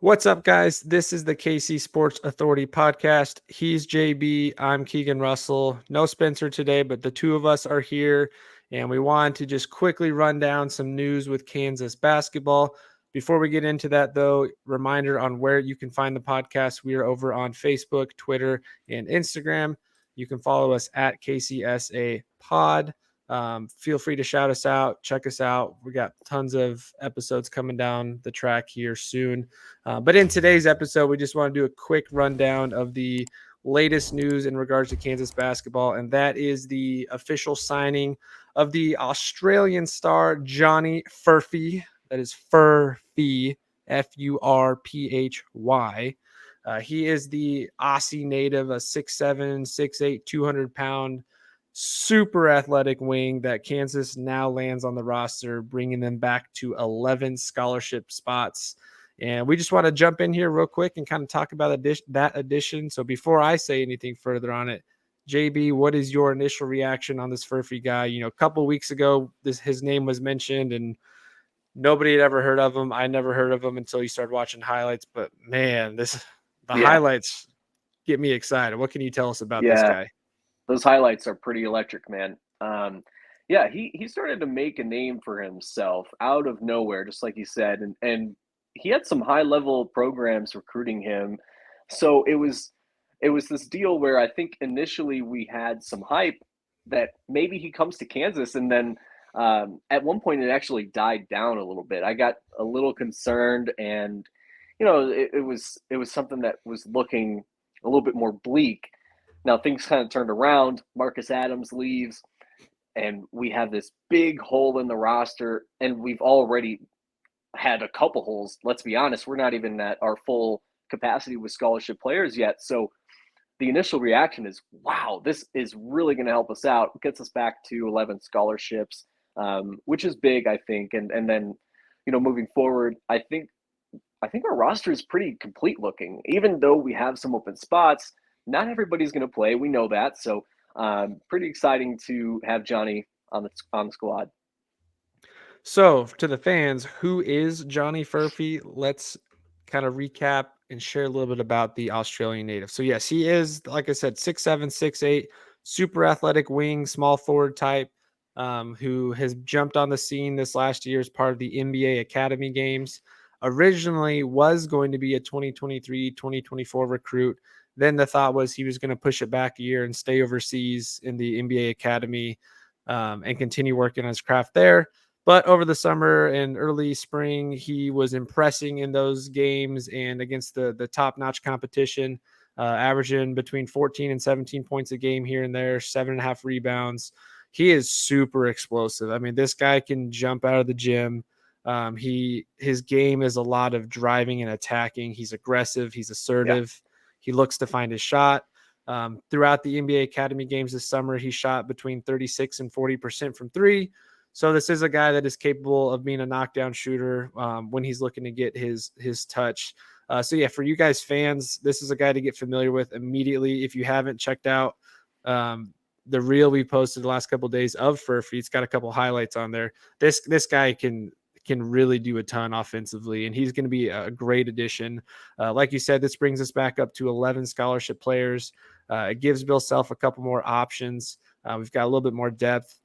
What's up, guys? This is the KC Sports Authority podcast. He's JB. I'm Keegan Russell. No Spencer today, but the two of us are here, and we wanted to just quickly run down some news with Kansas basketball. Before we get into that, though, reminder on where you can find the podcast. We are over on Facebook, Twitter, and Instagram. You can follow us at KCSA Pod. Feel free to shout us out, check us out. We got tons of episodes coming down the track here soon. But in today's episode, we just want to do a quick rundown of the latest news in regards to Kansas basketball, and that is the official signing of the Australian star Johnny Furphy. That is Furphy, Furphy. He is the Aussie native, a 6'7", 6'8", 200-pound, super athletic wing that Kansas now lands on the roster, bringing them back to 11 scholarship spots. And we just want to jump in here real quick and kind of talk about that addition. So before I say anything further on it, JB, what is your initial reaction on this Furphy guy? You know, a couple weeks ago, his name was mentioned and nobody had ever heard of him. I never heard of him until you started watching highlights. But man, the Yeah, highlights get me excited. What can you tell us about this yeah, guy? those highlights are pretty electric, man. Yeah, he started to make a name for himself out of nowhere, just like you said, and he had some high level programs recruiting him. So it was this deal where I think initially we had some hype that maybe he comes to Kansas, and then at one point it actually died down a little bit. I got a little concerned, and it was something that was looking a little bit more bleak. Now things kind of turned around. Marcus Adams leaves, and we have this big hole in the roster, and we've already had a couple holes. Let's be honest, we're not even at our full capacity with scholarship players yet. So the initial reaction is, wow, this is really going to help us out. It gets us back to 11 scholarships, which is big, I think. And then, moving forward, I think our roster is pretty complete looking. Even though we have some open spots, not everybody's going to play. We know that. So pretty exciting to have Johnny on the squad. So, to the fans, who is Johnny Furphy? Let's kind of recap and share a little bit about the Australian native. So, yes, he is, like I said, 6'7", 6'8", super athletic wing, small forward type, who has jumped on the scene this last year as part of the NBA Academy Games. Originally was going to be a 2023-2024 recruit. Then the thought was he was going to push it back a year and stay overseas in the NBA Academy and continue working on his craft there. But over the summer and early spring, he was impressing in those games and against the top-notch competition, averaging between 14 and 17 points a game here and there, 7.5 rebounds. He is super explosive. I mean, this guy can jump out of the gym. His game is a lot of driving and attacking. He's aggressive. He's Yeah. assertive. He looks to find his shot. Throughout the NBA Academy Games this summer, he shot between 36 and 40% from three. So this is a guy that is capable of being a knockdown shooter when he's looking to get his touch. So yeah, for you guys fans, this is a guy to get familiar with immediately. If you haven't checked out the reel we posted the last couple of days of Furphy, it's got a couple highlights on there. This guy can really do a ton offensively, and he's going to be a great addition. Like you said, this brings us back up to 11 scholarship players. It gives Bill Self a couple more options. We've got a little bit more depth.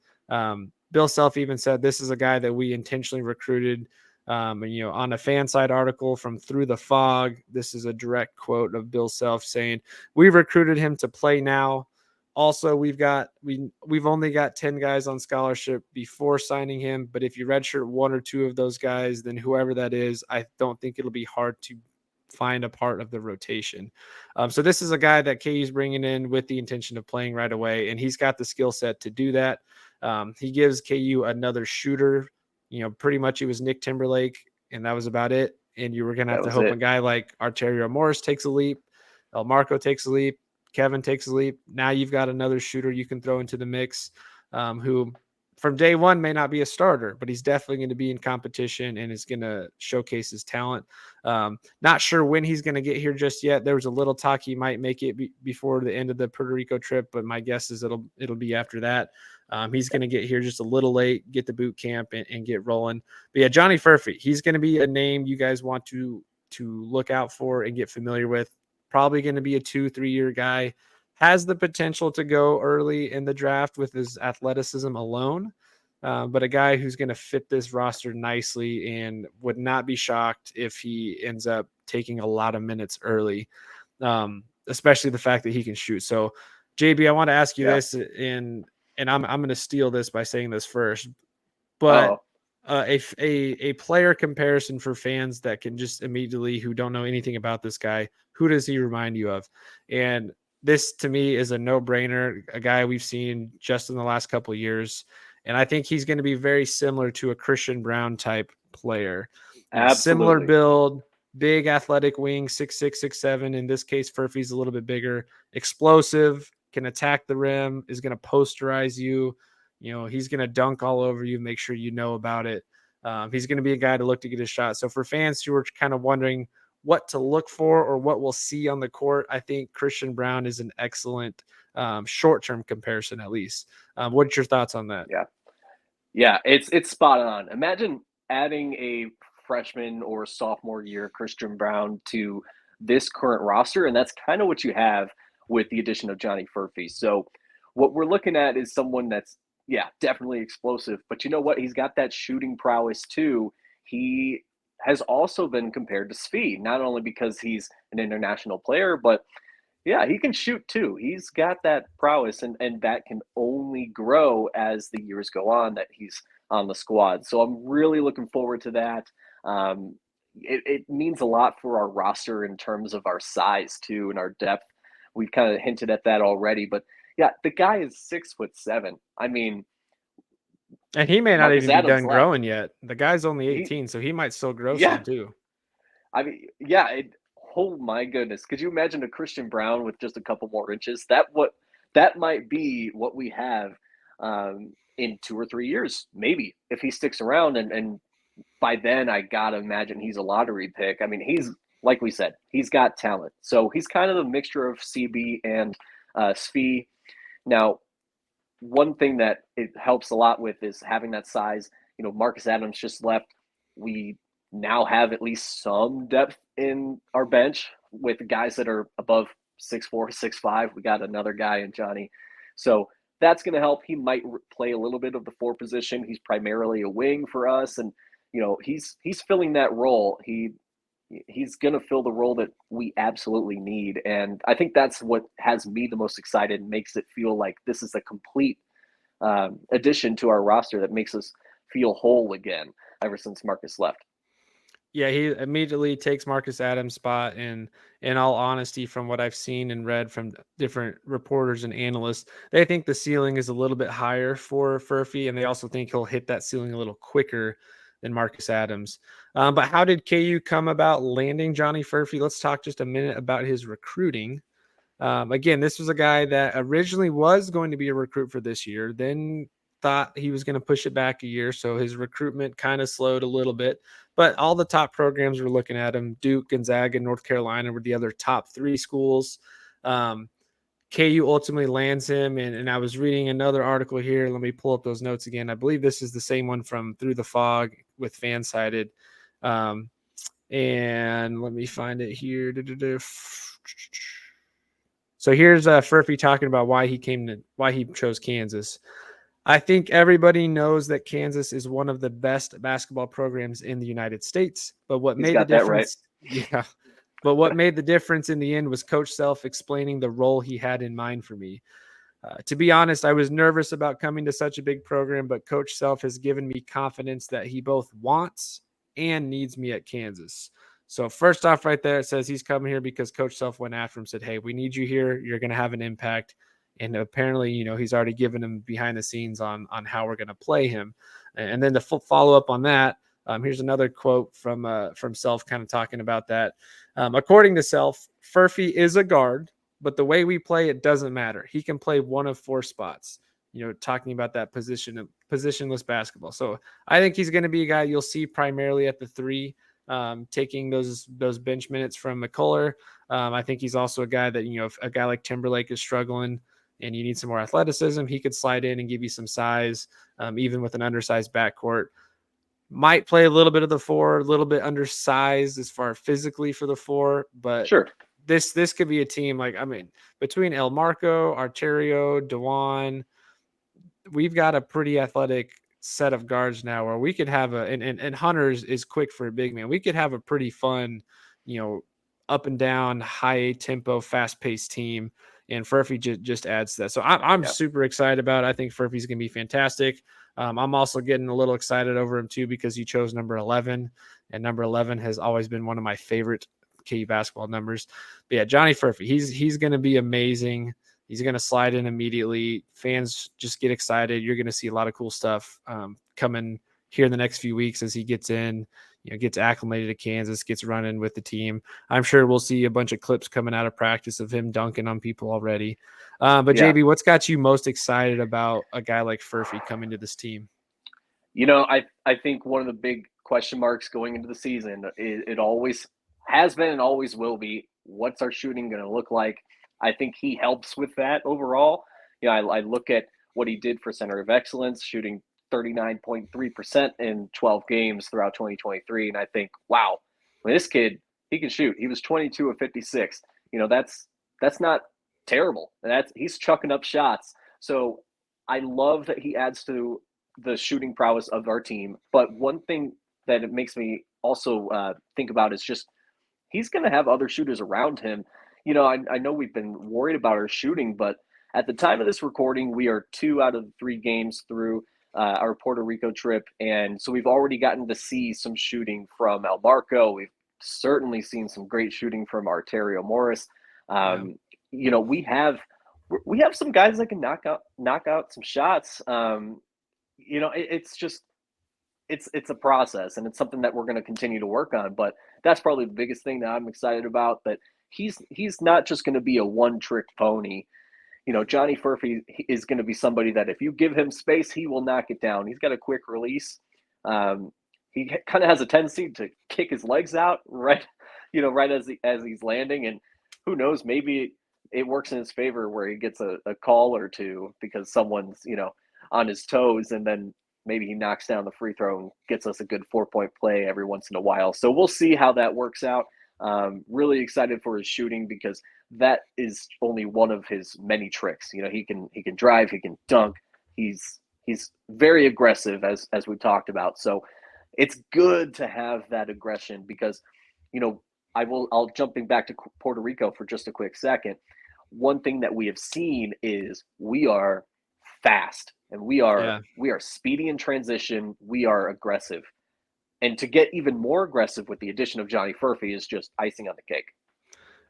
Bill Self even said this is a guy that we intentionally recruited. On a fan side article from Through the Fog, this is a direct quote of Bill Self saying, "We recruited him to play now. Also, we've only got 10 guys on scholarship before signing him, but if you redshirt one or two of those guys, then whoever that is, I don't think it'll be hard to find a part of the rotation." So this is a guy that KU's bringing in with the intention of playing right away, and he's got the skill set to do that. He gives KU another shooter. Pretty much he was Nick Timberlake, and that was about it. And you were going to have That to was hope a it. guy like Arterio Morris takes a leap, El Marco takes a leap, Kevin takes a leap. Now you've got another shooter you can throw into the mix, who from day one may not be a starter, but he's definitely going to be in competition and is going to showcase his talent. Not sure when he's going to get here just yet. There was a little talk he might make it before the end of the Puerto Rico trip, but my guess is it'll be after that. He's going to get here just a little late, get the boot camp and get rolling. But yeah, Johnny Furphy, he's going to be a name you guys want to look out for and get familiar with. Probably going to be a 2-3 year guy. Has the potential to go early in the draft with his athleticism alone, but a guy who's going to fit this roster nicely and would not be shocked if he ends up taking a lot of minutes early, especially the fact that he can shoot. So, JB, I want to ask you this, and I'm going to steal this by saying this first, but a player comparison for fans that can just immediately, who don't know anything about this guy, who does he remind you of? And this to me is a no-brainer, a guy we've seen just in the last couple of years. And I think he's going to be very similar to a Christian Brown type player. Similar build, big athletic wing, 6'6", 6'7". In this case, Furphy's a little bit bigger, explosive, can attack the rim, is going to posterize you. He's going to dunk all over you, make sure you know about it. He's going to be a guy to look to get a shot. So for fans who are kind of wondering what to look for or what we'll see on the court, I think Christian Brown is an excellent short-term comparison, at least. What's your thoughts on that? Yeah, it's spot on. Imagine adding a freshman or sophomore year Christian Brown to this current roster, and that's kind of what you have with the addition of Johnny Furphy. So what we're looking at is someone that's, definitely explosive, but you know what? He's got that shooting prowess too. He has also been compared to Svi, not only because he's an international player, but he can shoot too. He's got that prowess, and that can only grow as the years go on that he's on the squad. So I'm really looking forward to that. It means a lot for our roster in terms of our size too and our depth. We kind of hinted at that already, but the guy is 6'7". I mean, and he may not even be done growing yet. The guy's only 18, so he might still grow some too. I mean, oh my goodness. Could you imagine a Christian Brown with just a couple more inches? That might be what we have in 2 or 3 years, maybe, if he sticks around. And by then, I got to imagine he's a lottery pick. I mean, he's, like we said, he's got talent. So he's kind of a mixture of CB and Svi. Now, one thing that it helps a lot with is having that size. Marcus Adams just left. We now have at least some depth in our bench with guys that are above 6'4", 6'5". We got another guy in Johnny. So that's going to help. He might play a little bit of the 4 position. He's primarily a wing for us. And, he's filling that role. He's going to fill the role that we absolutely need. And I think that's what has me the most excited and makes it feel like this is a complete addition to our roster that makes us feel whole again ever since Marcus left. Yeah, he immediately takes Marcus Adams' spot. And in all honesty, from what I've seen and read from different reporters and analysts, they think the ceiling is a little bit higher for Furphy, and they also think he'll hit that ceiling a little quicker than Marcus Adams. But how did KU come about landing Johnny Furphy? Let's talk just a minute about his recruiting. Again, this was a guy that originally was going to be a recruit for this year, then thought he was going to push it back a year. So his recruitment kind of slowed a little bit, but all the top programs were looking at him. Duke, Gonzaga, North Carolina were the other top 3 schools. KU ultimately lands him. And I was reading another article here. Let me pull up those notes again. I believe this is the same one from Through the Fog with FanSided. And let me find it here. So here's Furphy talking about why he chose Kansas. I think everybody knows that Kansas is one of the best basketball programs in the United States. But what made the difference? Right. But what made the difference in the end was Coach Self explaining the role he had in mind for me. To be honest, I was nervous about coming to such a big program, but Coach Self has given me confidence that he both wants and needs me at Kansas. So first off, right there, it says he's coming here because Coach Self went after him, said, hey, we need you here. You're going to have an impact. And apparently, he's already given him behind the scenes on how we're going to play him. And then to follow up on that, here's another quote from Self kind of talking about that. According to Self, Furphy is a guard, but the way we play, it doesn't matter. He can play one of 4 spots, talking about that positionless basketball. So I think he's going to be a guy you'll see primarily at the 3, taking those bench minutes from McCullough. I think he's also a guy that, if a guy like Timberlake is struggling and you need some more athleticism, he could slide in and give you some size, even with an undersized backcourt. might play a little bit of the 4, a little bit undersized as far physically for the 4, but Sure. this could be a team like, I mean, between El Marco, Arterio, Dewan, we've got a pretty athletic set of guards now where we could have and Hunter's is quick for a big man. We could have a pretty fun, up and down, high tempo, fast paced team. And Furphy just adds to that. So I'm Yeah. super excited about it. I think Furphy's going to be fantastic. I'm also getting a little excited over him too, because he chose number 11, and number 11 has always been one of my favorite KU basketball numbers. But yeah, Johnny Furphy, he's going to be amazing. He's going to slide in immediately. Fans just get excited. You're going to see a lot of cool stuff coming here in the next few weeks as he gets in, gets acclimated to Kansas, gets running with the team. I'm sure we'll see a bunch of clips coming out of practice of him dunking on people already. But Yeah. JB, what's got you most excited about a guy like Furphy coming to this team? I think one of the big question marks going into the season, it always has been and always will be, what's our shooting going to look like? I think he helps with that overall. I look at what he did for Center of Excellence, shooting 39.3% in 12 games throughout 2023. And I think, wow, this kid, he can shoot. He was 22 of 56. That's not terrible. He's chucking up shots. So I love that he adds to the shooting prowess of our team. But one thing that it makes me also think about is just he's going to have other shooters around him. I know we've been worried about our shooting, but at the time of this recording, we are 2 out of 3 games through our Puerto Rico trip. And so we've already gotten to see some shooting from El Marco. We've certainly seen some great shooting from Arterio Morris. We have some guys that can knock out some shots. It's just it's a process, and it's something that we're going to continue to work on. But that's probably the biggest thing that I'm excited about, that he's not just going to be a one-trick pony. Johnny Furphy is going to be somebody that if you give him space, he will knock it down. He's got a quick release. He kind of has a tendency to kick his legs out right as he's landing, and who knows, maybe it works in his favor where he gets a call or two because someone's on his toes, and then maybe he knocks down the free throw and gets us a good 4-point play every once in a while. So we'll see how that works out. Really excited for his shooting, because that is only one of his many tricks. He can drive, he can dunk. He's very aggressive, as we talked about. So it's good to have that aggression, because I'll jumping back to Puerto Rico for just a quick second. One thing that we have seen is we are fast, and we are speedy in transition. We are aggressive. And to get even more aggressive with the addition of Johnny Furphy is just icing on the cake.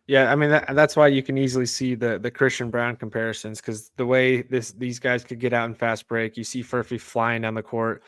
Yeah, I mean that's why you can easily see the Christian Brown comparisons, because the way these guys could get out in fast break, you see Furphy flying down the court.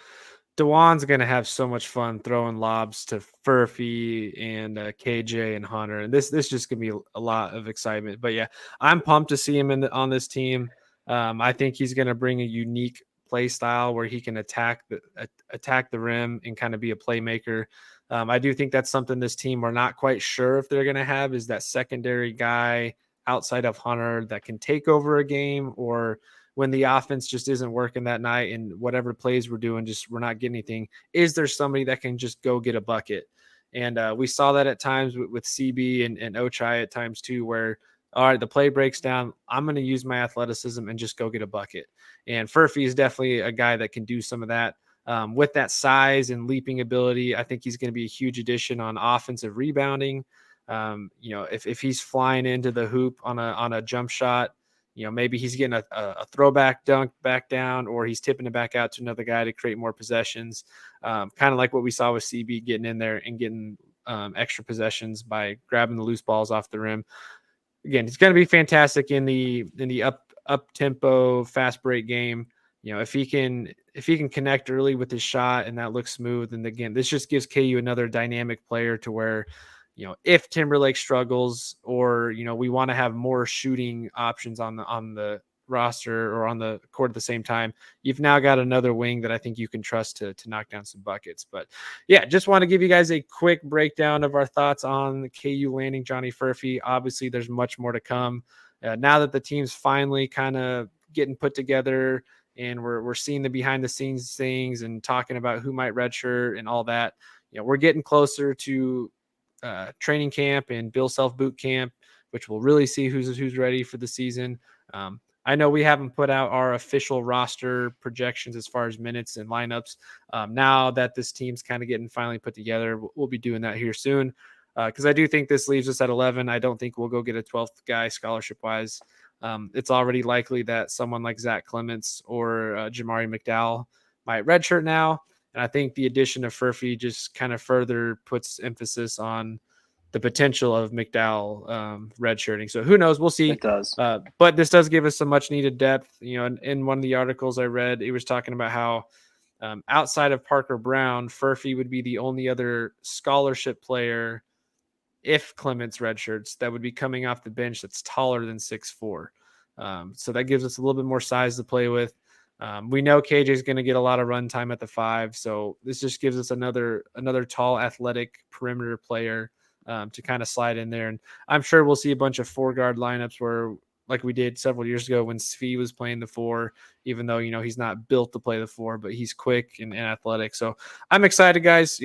Dewan's going to have so much fun throwing lobs to Furphy and KJ and Hunter, and this just going to be a lot of excitement. But yeah, I'm pumped to see him on this team. I think he's going to bring a unique play style where he can attack the rim and kind of be a playmaker. I do think that's something this team we're not quite sure if they're going to have, is that secondary guy outside of Hunter that can take over a game, or when the offense just isn't working that night and whatever plays we're doing, we're not getting anything, is there somebody that can just go get a bucket? And we saw that at times with CB and Ochai at times too, where, all right, the play breaks down, I'm going to use my athleticism and just go get a bucket. And Furphy is definitely a guy that can do some of that. With that size and leaping ability, I think he's going to be a huge addition on offensive rebounding. If he's flying into the hoop on a jump shot, maybe he's getting a throwback dunk back down, or he's tipping it back out to another guy to create more possessions. Kind of like what we saw with CB getting in there and getting extra possessions by grabbing the loose balls off the rim. Again, it's going to be fantastic in the up tempo fast break game. If he can connect early with his shot and that looks smooth, and again, this just gives KU another dynamic player to where, if Timberlake struggles, or we want to have more shooting options on the roster or on the court at the same time, you've now got another wing that I think you can trust to knock down some buckets. But yeah, just want to give you guys a quick breakdown of our thoughts on KU landing Johnny Furphy. Obviously, there's much more to come now that the team's finally kind of getting put together and we're seeing the behind the scenes things and talking about who might redshirt and all that. We're getting closer to training camp and Bill Self boot camp, which we'll really see who's ready for the season. I know we haven't put out our official roster projections as far as minutes and lineups. Now that this team's kind of getting finally put together, we'll be doing that here soon. Because I do think this leaves us at 11. I don't think we'll go get a 12th guy scholarship-wise. It's already likely that someone like Zach Clements or Jamari McDowell might redshirt now. And I think the addition of Furphy just kind of further puts emphasis on the potential of McDowell redshirting. So who knows? We'll see. It does. But this does give us some much needed depth. In one of the articles I read, it was talking about how outside of Parker Brown, Furphy would be the only other scholarship player, if Clements redshirts, that would be coming off the bench that's taller than 6'4". So that gives us a little bit more size to play with. We know KJ is going to get a lot of run time at the 5, so this just gives us another tall, athletic perimeter player to kind of slide in there. And I'm sure we'll see a bunch of 4-guard lineups where, like we did several years ago when Svi was playing the 4, even though he's not built to play the 4, but he's quick and athletic. So I'm excited, guys.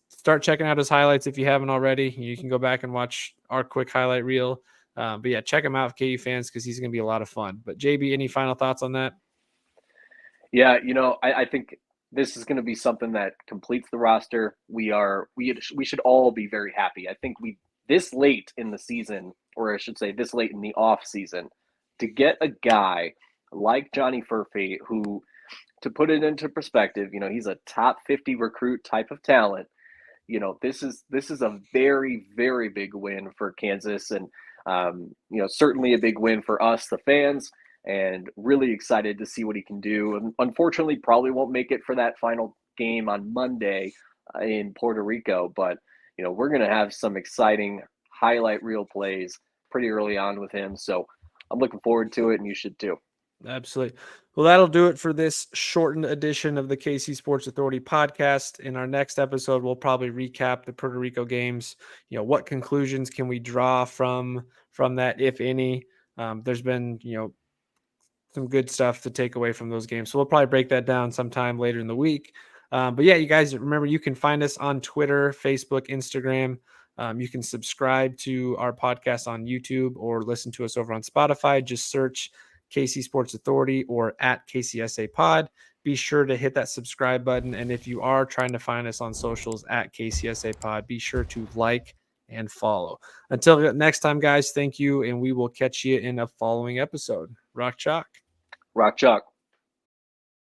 Start checking out his highlights if you haven't already. You can go back and watch our quick highlight reel. But yeah, check him out, KU fans, because he's going to be a lot of fun. But JB, any final thoughts on that? Yeah, I think this is going to be something that completes the roster. We should all be very happy. I think this late in the season, or I should say this late in the off season, to get a guy like Johnny Furphy, who, to put it into perspective, he's a top 50 recruit type of talent. This is a very, very big win for Kansas, and certainly a big win for us, the fans, and really excited to see what he can do. And unfortunately, probably won't make it for that final game on Monday in Puerto Rico, but we're going to have some exciting highlight reel plays pretty early on with him. So I'm looking forward to it, and you should too. Absolutely. Well, that'll do it for this shortened edition of the KC Sports Authority podcast. In our next episode, we'll probably recap the Puerto Rico games. What conclusions can we draw from that, if any? There's been, some good stuff to take away from those games. So we'll probably break that down sometime later in the week. But yeah, you guys remember, you can find us on Twitter, Facebook, Instagram. You can subscribe to our podcast on YouTube or listen to us over on Spotify. Just search KC Sports Authority or at KCSA Pod. Be sure to hit that subscribe button. And if you are trying to find us on socials at KCSA Pod, be sure to like and follow. Until next time, guys, thank you. And we will catch you in a following episode. Rock Chalk. Rock Chalk.